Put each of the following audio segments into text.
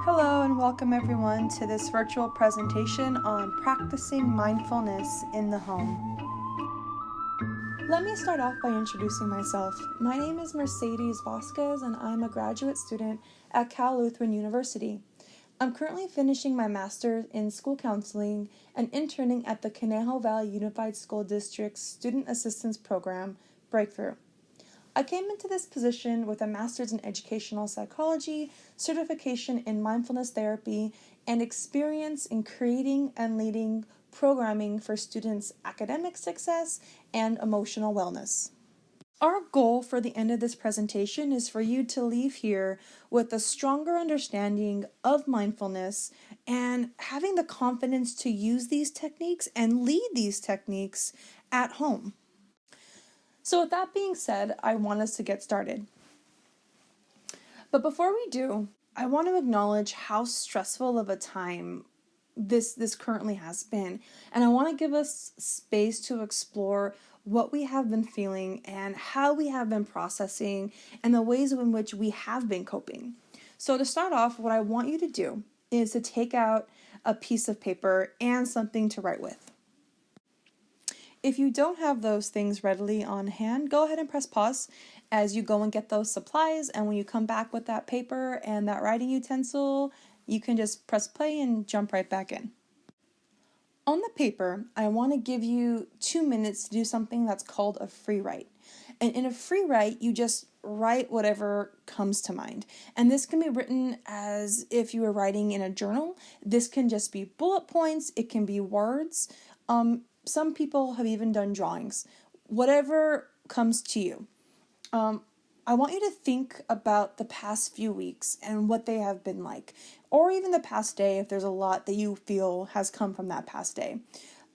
Hello and welcome everyone to this virtual presentation on practicing mindfulness in the home. Let me start off by introducing myself. My name is Mercedes Vasquez and I'm a graduate student at Cal Lutheran University. I'm currently finishing my master's in school counseling and interning at the Conejo Valley Unified School District's Student Assistance Program, Breakthrough. I came into this position with a master's in educational psychology, certification in mindfulness therapy, and experience in creating and leading programming for students' academic success and emotional wellness. Our goal for the end of this presentation is for you to leave here with a stronger understanding of mindfulness and having the confidence to use these techniques and lead these techniques at home. So with that being said, I want us to get started. But before we do, I want to acknowledge how stressful of a time this currently has been. And I want to give us space to explore what we have been feeling and how we have been processing and the ways in which we have been coping. So to start off, what I want you to do is to take out a piece of paper and something to write with. If you don't have those things readily on hand, go ahead and press pause as you go and get those supplies. And when you come back with that paper and that writing utensil, you can just press play and jump right back in. On the paper, I want to give you 2 minutes to do something that's called a free write. And in a free write, you just write whatever comes to mind. And this can be written as if you were writing in a journal. This can just be bullet points. It can be words. Some people have even done drawings. Whatever comes to you. I want you to think about the past few weeks and what they have been like, or even the past day if there's a lot that you feel has come from that past day.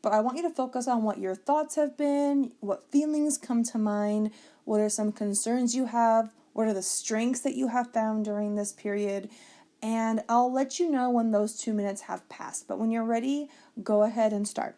But I want you to focus on what your thoughts have been, what feelings come to mind, what are some concerns you have, what are the strengths that you have found during this period, and I'll let you know when those 2 minutes have passed. But when you're ready, go ahead and start.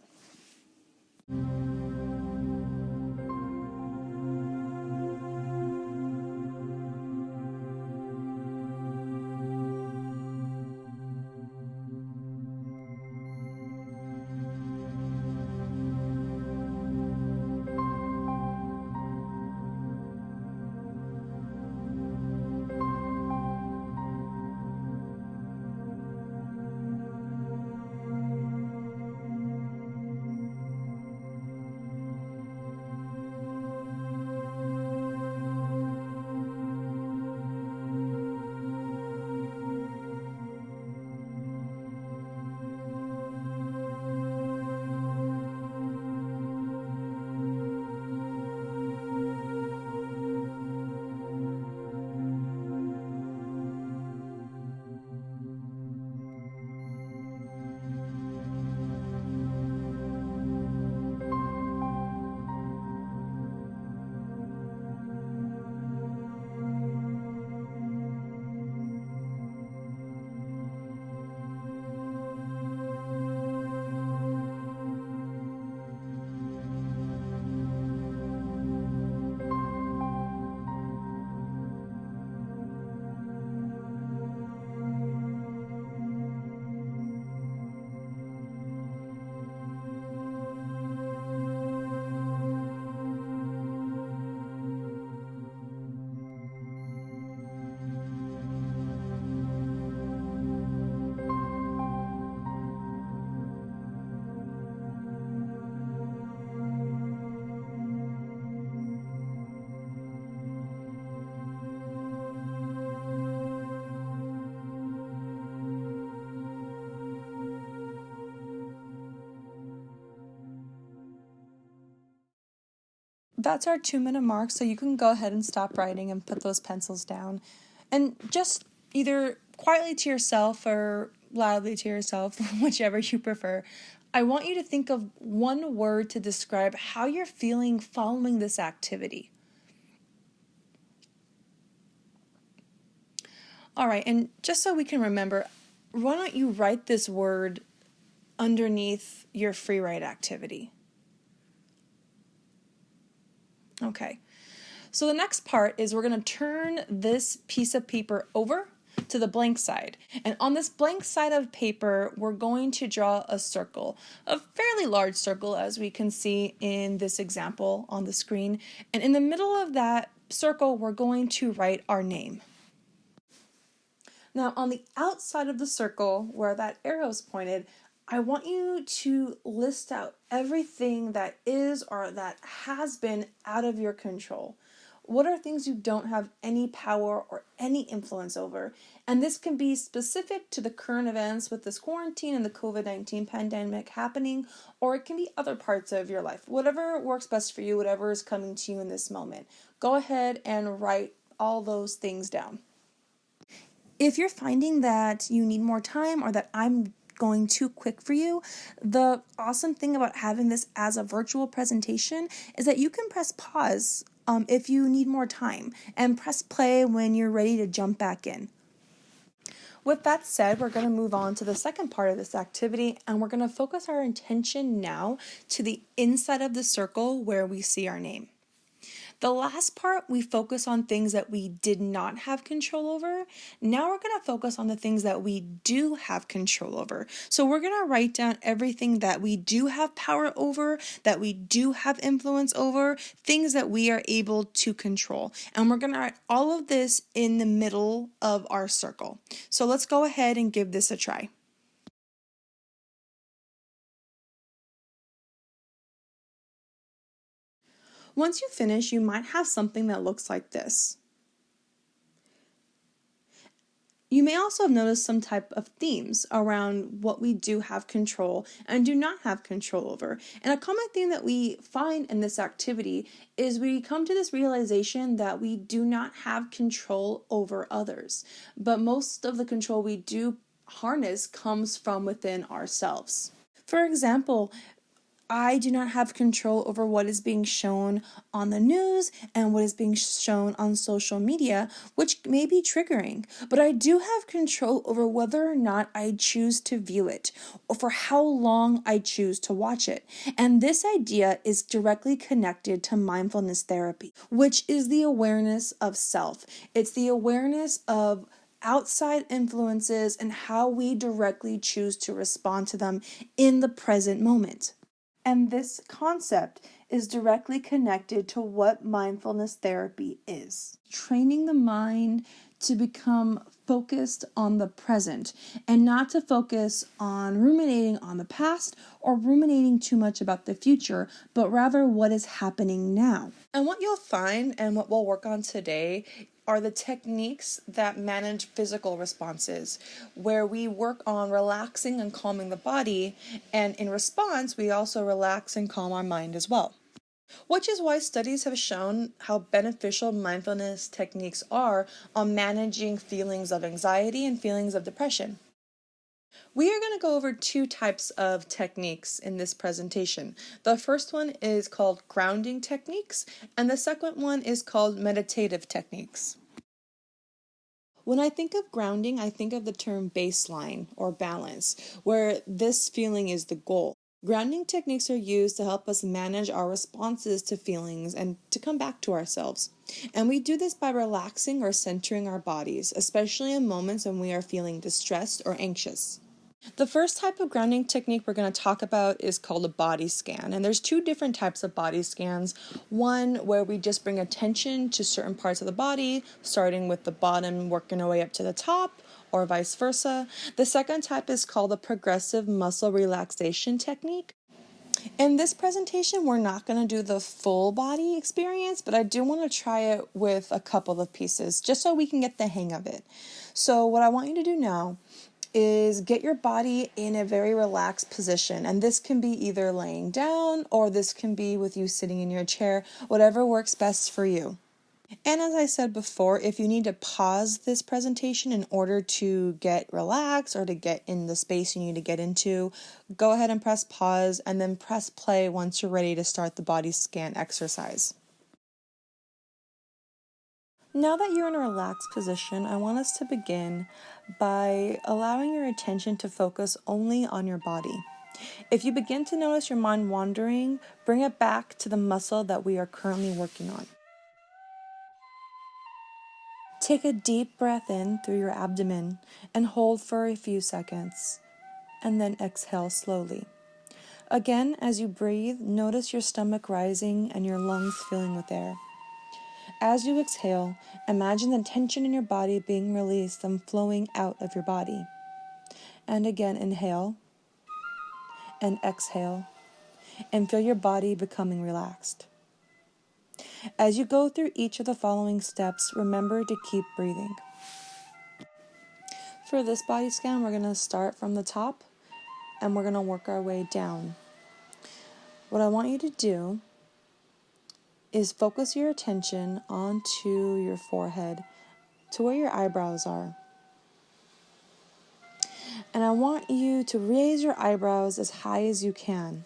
That's our 2-minute mark, so you can go ahead and stop writing and put those pencils down. And just either quietly to yourself or loudly to yourself, whichever you prefer, I want you to think of one word to describe how you're feeling following this activity. All right, and just so we can remember, why don't you write this word underneath your free write activity? Okay, so the next part is we're going to turn this piece of paper over to the blank side. And on this blank side of paper, we're going to draw a circle, a fairly large circle as we can see in this example on the screen. And in the middle of that circle, we're going to write our name. Now on the outside of the circle where that arrow is pointed, I want you to list out everything that is or that has been out of your control. What are things you don't have any power or any influence over? And this can be specific to the current events with this quarantine and the COVID-19 pandemic happening, or it can be other parts of your life. Whatever works best for you, whatever is coming to you in this moment. Go ahead and write all those things down. If you're finding that you need more time or that I'm going too quick for you, the awesome thing about having this as a virtual presentation is that you can press pause if you need more time and press play when you're ready to jump back in. With that said, we're going to move on to the second part of this activity, and we're going to focus our attention now to the inside of the circle where we see our name. The last part, we focus on things that we did not have control over. Now we're going to focus on the things that we do have control over. So we're going to write down everything that we do have power over, that we do have influence over, things that we are able to control. And we're going to write all of this in the middle of our circle. So let's go ahead and give this a try. Once you finish, you might have something that looks like this. You may also have noticed some type of themes around what we do have control and do not have control over. And a common theme that we find in this activity is we come to this realization that we do not have control over others. But most of the control we do harness comes from within ourselves. For example, I do not have control over what is being shown on the news and what is being shown on social media, which may be triggering, but I do have control over whether or not I choose to view it or for how long I choose to watch it. And this idea is directly connected to mindfulness therapy, which is the awareness of self. It's the awareness of outside influences and how we directly choose to respond to them in the present moment. And this concept is directly connected to what mindfulness therapy is. Training the mind to become focused on the present and not to focus on ruminating on the past or ruminating too much about the future, but rather what is happening now. And what you'll find and what we'll work on today are the techniques that manage physical responses, where we work on relaxing and calming the body, and in response, we also relax and calm our mind as well. Which is why studies have shown how beneficial mindfulness techniques are on managing feelings of anxiety and feelings of depression. We are going to go over two types of techniques in this presentation. The first one is called grounding techniques, and the second one is called meditative techniques. When I think of grounding, I think of the term baseline or balance, where this feeling is the goal. Grounding techniques are used to help us manage our responses to feelings and to come back to ourselves. And we do this by relaxing or centering our bodies, especially in moments when we are feeling distressed or anxious. The first type of grounding technique we're going to talk about is called a body scan. And there's two different types of body scans. One where we just bring attention to certain parts of the body, starting with the bottom, working our way up to the top, or vice versa. The second type is called a progressive muscle relaxation technique. In this presentation, we're not going to do the full body experience, but I do want to try it with a couple of pieces, just so we can get the hang of it. So what I want you to do now is get your body in a very relaxed position. And this can be either laying down or this can be with you sitting in your chair, whatever works best for you. And as I said before, if you need to pause this presentation in order to get relaxed or to get in the space you need to get into, go ahead and press pause and then press play once you're ready to start the body scan exercise. Now that you're in a relaxed position, I want us to begin by allowing your attention to focus only on your body. If you begin to notice your mind wandering, bring it back to the muscle that we are currently working on. Take a deep breath in through your abdomen and hold for a few seconds, and then exhale slowly. Again, as you breathe, notice your stomach rising and your lungs filling with air. As you exhale, imagine the tension in your body being released and flowing out of your body. And again, inhale and exhale, and feel your body becoming relaxed. As you go through each of the following steps, remember to keep breathing. For this body scan, we're going to start from the top and we're going to work our way down. What I want you to do is focus your attention onto your forehead, to where your eyebrows are. And I want you to raise your eyebrows as high as you can.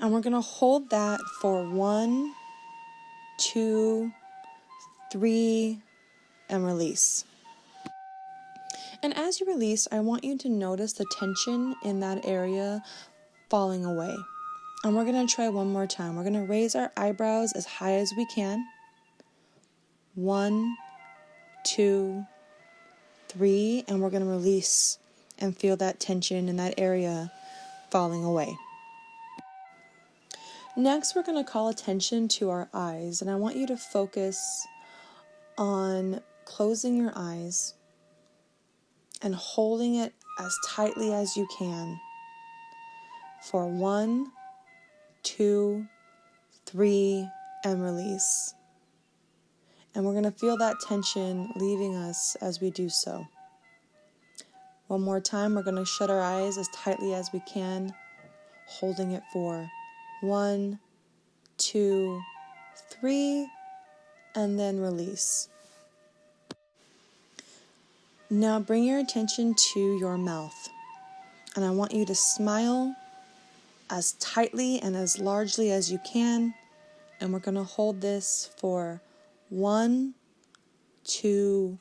And we're going to hold that for 1, 2, 3, and release. And as you release, I want you to notice the tension in that area falling away. And we're going to try one more time. We're going to raise our eyebrows as high as we can. 1, 2, 3, and we're going to release and feel that tension in that area falling away. Next, we're going to call attention to our eyes, and I want you to focus on closing your eyes and holding it as tightly as you can for 1, 2, 3, and release. And we're going to feel that tension leaving us as we do so. One more time, we're going to shut our eyes as tightly as we can, holding it for 1, 2, 3, and then release. Now bring your attention to your mouth, and I want you to smile as tightly and as largely as you can, and we're going to hold this for 1, 2,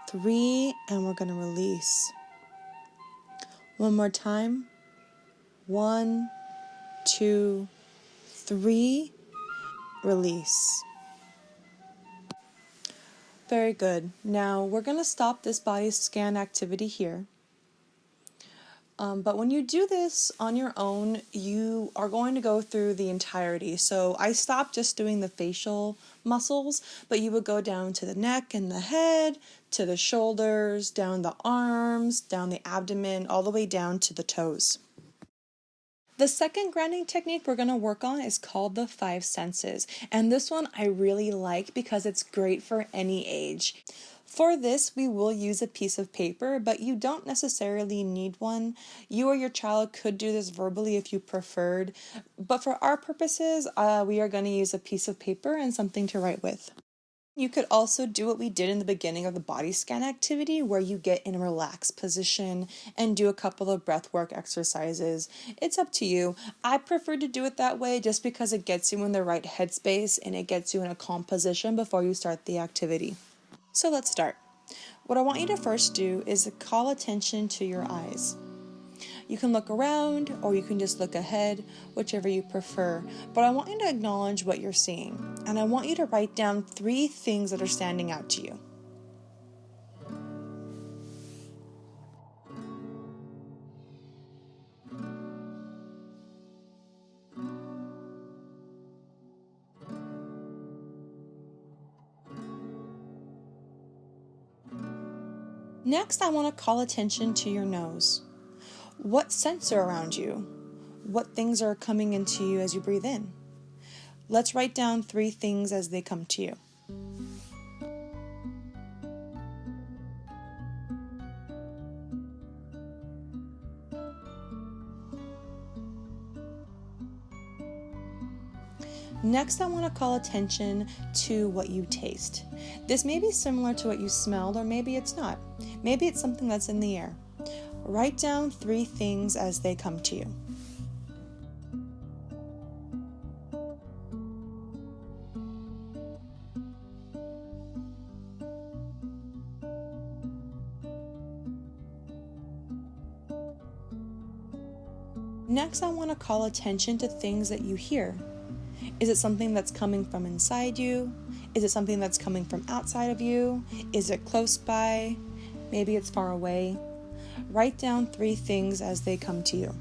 3, and we're going to release. One more time. 1, 2, 3, release. Very good. Now we're going to stop this body scan activity here. But when you do this on your own, you are going to go through the entirety. So I stopped just doing the facial muscles, but you would go down to the neck and the head, to the shoulders, down the arms, down the abdomen, all the way down to the toes. The second grounding technique we're going to work on is called the 5 senses. And this one I really like because it's great for any age. For this, we will use a piece of paper, but you don't necessarily need one. You or your child could do this verbally if you preferred. But for our purposes, we are going to use a piece of paper and something to write with. You could also do what we did in the beginning of the body scan activity, where you get in a relaxed position and do a couple of breathwork exercises. It's up to you. I prefer to do it that way just because it gets you in the right headspace and it gets you in a calm position before you start the activity. So let's start. What I want you to first do is call attention to your eyes. You can look around or you can just look ahead, whichever you prefer. But I want you to acknowledge what you're seeing. And I want you to write down 3 things that are standing out to you. Next, I want to call attention to your nose. What scents are around you? What things are coming into you as you breathe in? Let's write down 3 things as they come to you. Next, I want to call attention to what you taste. This may be similar to what you smelled, or maybe it's not. Maybe it's something that's in the air. Write down 3 things as they come to you. Next, I want to call attention to things that you hear. Is it something that's coming from inside you? Is it something that's coming from outside of you? Is it close by? Maybe it's far away. Write down 3 things as they come to you.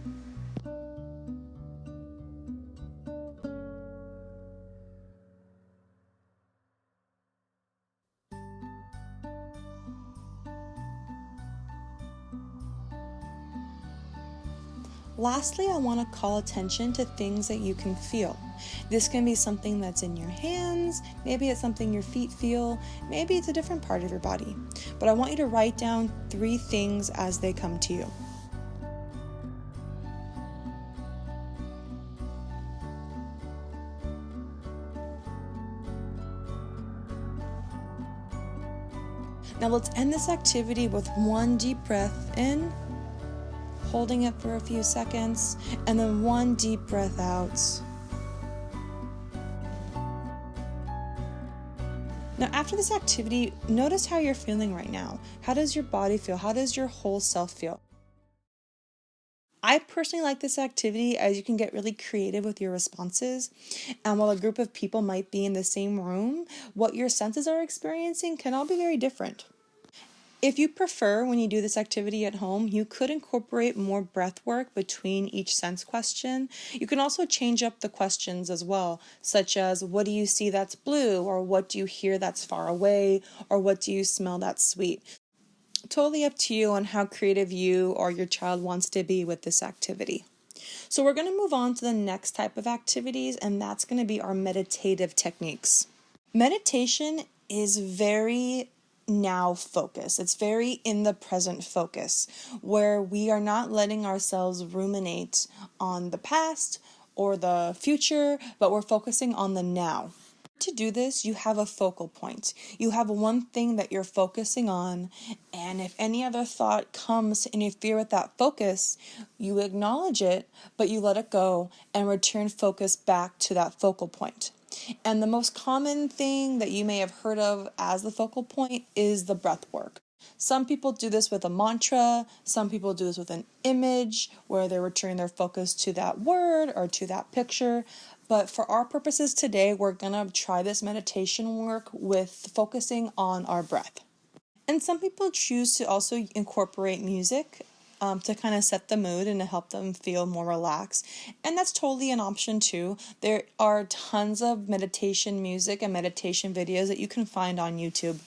Lastly, I want to call attention to things that you can feel. This can be something that's in your hands, maybe it's something your feet feel, maybe it's a different part of your body. But I want you to write down 3 things as they come to you. Now let's end this activity with 1 deep breath in, holding it for a few seconds, and then 1 deep breath out. Now, after this activity, notice how you're feeling right now. How does your body feel? How does your whole self feel? I personally like this activity as you can get really creative with your responses. And while a group of people might be in the same room, what your senses are experiencing can all be very different. If you prefer, when you do this activity at home, you could incorporate more breath work between each sense question. You can also change up the questions as well, such as, what do you see that's blue? Or what do you hear that's far away? Or what do you smell that's sweet? Totally up to you on how creative you or your child wants to be with this activity. So we're going to move on to the next type of activities, and that's going to be our meditative techniques. Meditation is very now focus. It's very in the present focus, where we are not letting ourselves ruminate on the past or the future, but we're focusing on the now. To do this, you have a focal point. You have one thing that you're focusing on, and if any other thought comes to interfere with that focus, you acknowledge it, but you let it go and return focus back to that focal point. And the most common thing that you may have heard of as the focal point is the breath work. Some people do this with a mantra, some people do this with an image where they're returning their focus to that word or to that picture. But for our purposes today, we're going to try this meditation work with focusing on our breath. And some people choose to also incorporate music to kind of set the mood and to help them feel more relaxed. And that's totally an option too. There are tons of meditation music and meditation videos that you can find on YouTube.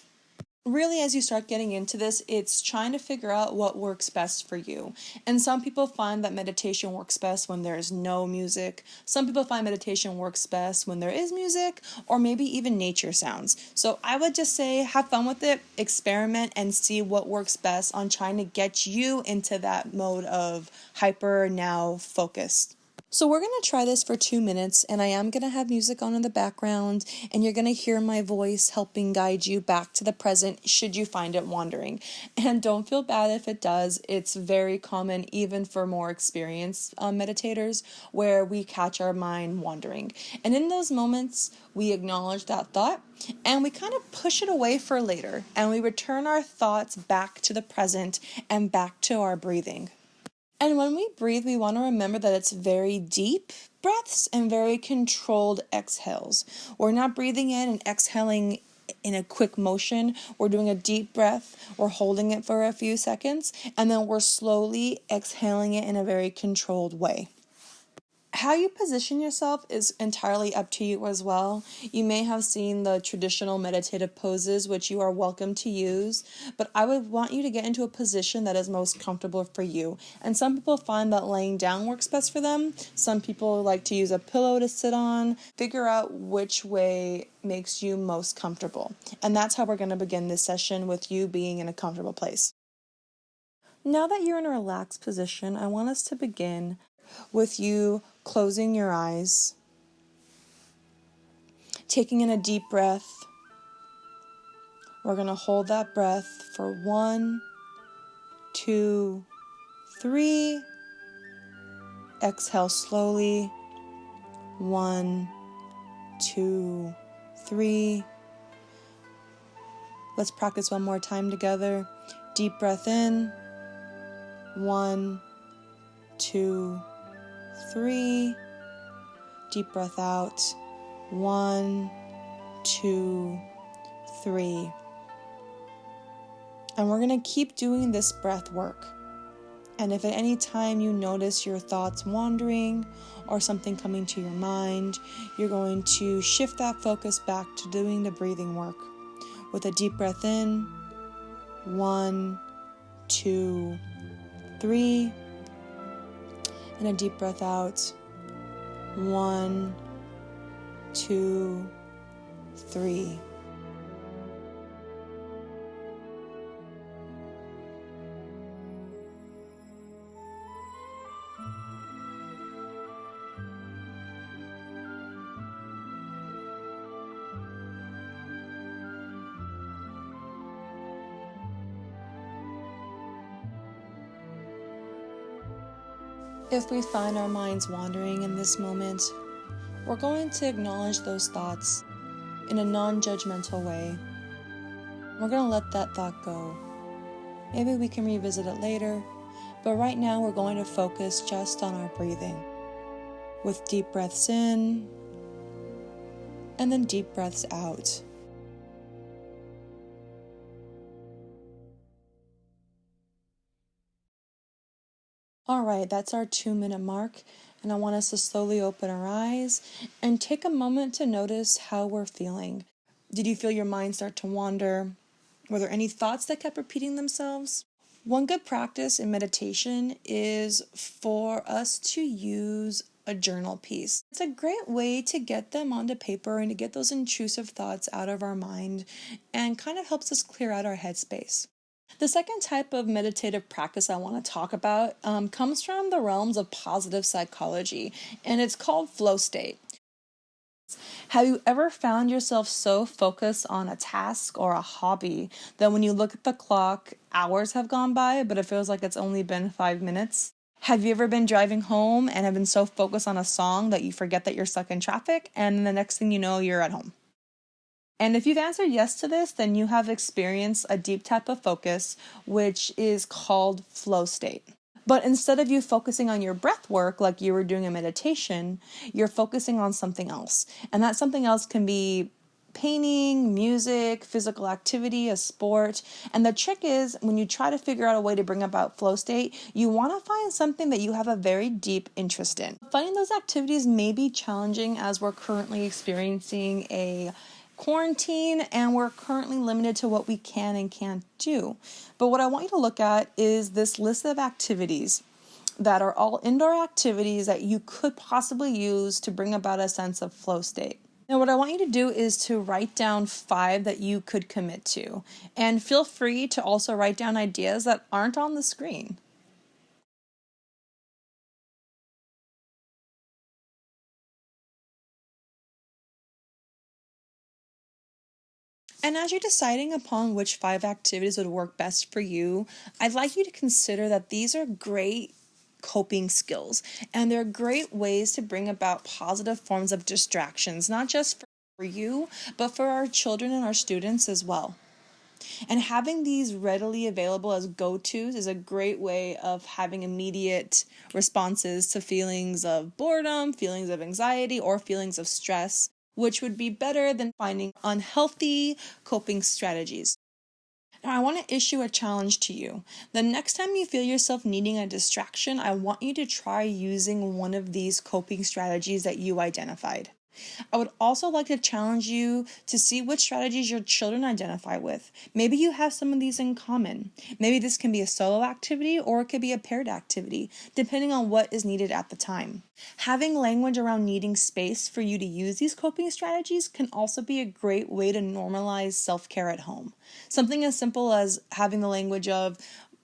Really, as you start getting into this, it's trying to figure out what works best for you. And some people find that meditation works best when there's no music. Some people find meditation works best when there is music, or maybe even nature sounds. So I would just say have fun with it, experiment, and see what works best on trying to get you into that mode of hyper now focused. So we're going to try this for 2 minutes, and I am going to have music on in the background, and you're going to hear my voice helping guide you back to the present should you find it wandering. And don't feel bad if it does. It's very common even for more experienced meditators where we catch our mind wandering. And in those moments, we acknowledge that thought and we kind of push it away for later, and we return our thoughts back to the present and back to our breathing. And when we breathe, we want to remember that it's very deep breaths and very controlled exhales. We're not breathing in and exhaling in a quick motion. We're doing a deep breath. We're holding it for a few seconds, and then we're slowly exhaling it in a very controlled way. How you position yourself is entirely up to you as well. You may have seen the traditional meditative poses, which you are welcome to use, but I would want you to get into a position that is most comfortable for you. And some people find that laying down works best for them. Some people like to use a pillow to sit on. Figure out which way makes you most comfortable. And that's how we're going to begin this session, with you being in a comfortable place. Now that you're in a relaxed position, I want us to begin with you closing your eyes, taking in a deep breath. We're going to hold that breath for 1, 2, 3. Exhale slowly. 1, 2, 3. Let's practice one more time together. Deep breath in. 1, 2, 3. deep breath out. 1, 2, 3. And we're going to keep doing this breath work. And if at any time you notice your thoughts wandering or something coming to your mind, you're going to shift that focus back to doing the breathing work. With a deep breath in, 1, 2, 3. And a deep breath out, 1, 2, 3. If we find our minds wandering in this moment, we're going to acknowledge those thoughts in a non-judgmental way. We're going to let that thought go. Maybe we can revisit it later, but right now we're going to focus just on our breathing. With deep breaths in, and then deep breaths out. All right, that's our 2-minute mark, and I want us to slowly open our eyes and take a moment to notice how we're feeling. Did you feel your mind start to wander? Were there any thoughts that kept repeating themselves? One good practice in meditation is for us to use a journal piece. It's a great way to get them onto paper and to get those intrusive thoughts out of our mind, and kind of helps us clear out our headspace. The second type of meditative practice I want to talk about comes from the realms of positive psychology, and it's called flow state. Have you ever found yourself so focused on a task or a hobby that when you look at the clock, hours have gone by, but it feels like it's only been 5 minutes? Have you ever been driving home and have been so focused on a song that you forget that you're stuck in traffic, and the next thing you know, you're at home? And if you've answered yes to this, then you have experienced a deep type of focus, which is called flow state. But instead of you focusing on your breath work like you were doing in meditation, you're focusing on something else. And that something else can be painting, music, physical activity, a sport. And the trick is, when you try to figure out a way to bring about flow state, you want to find something that you have a very deep interest in. Finding those activities may be challenging as we're currently experiencing a quarantine and we're currently limited to what we can and can't do. But what I want you to look at is this list of activities that are all indoor activities that you could possibly use to bring about a sense of flow state. Now, what I want you to do is to write down 5 that you could commit to, and feel free to also write down ideas that aren't on the screen. And as you're deciding upon which 5 activities would work best for you, I'd like you to consider that these are great coping skills, and they're great ways to bring about positive forms of distractions, not just for you, but for our children and our students as well. And having these readily available as go-tos is a great way of having immediate responses to feelings of boredom, feelings of anxiety, or feelings of stress, which would be better than finding unhealthy coping strategies. Now, I want to issue a challenge to you. The next time you feel yourself needing a distraction, I want you to try using one of these coping strategies that you identified. I would also like to challenge you to see which strategies your children identify with. Maybe you have some of these in common. Maybe this can be a solo activity or it could be a paired activity, depending on what is needed at the time. Having language around needing space for you to use these coping strategies can also be a great way to normalize self-care at home. Something as simple as having the language of,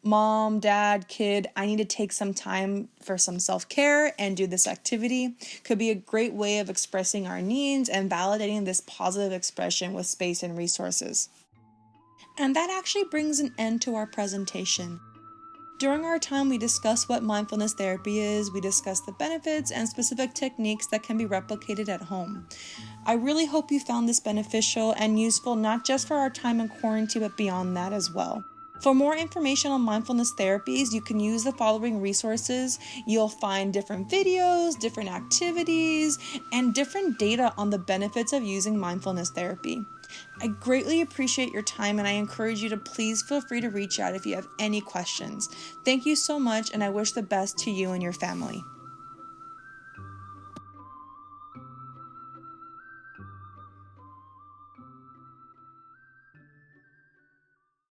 Mom, Dad, kid, I need to take some time for some self-care and do this activity could be a great way of expressing our needs and validating this positive expression with space and resources. And that actually brings an end to our presentation. During our time, we discussed what mindfulness therapy is, we discussed the benefits and specific techniques that can be replicated at home. I really hope you found this beneficial and useful, not just for our time in quarantine, but beyond that as well. For more information on mindfulness therapies, you can use the following resources. You'll find different videos, different activities, and different data on the benefits of using mindfulness therapy. I greatly appreciate your time, and I encourage you to please feel free to reach out if you have any questions. Thank you so much, and I wish the best to you and your family.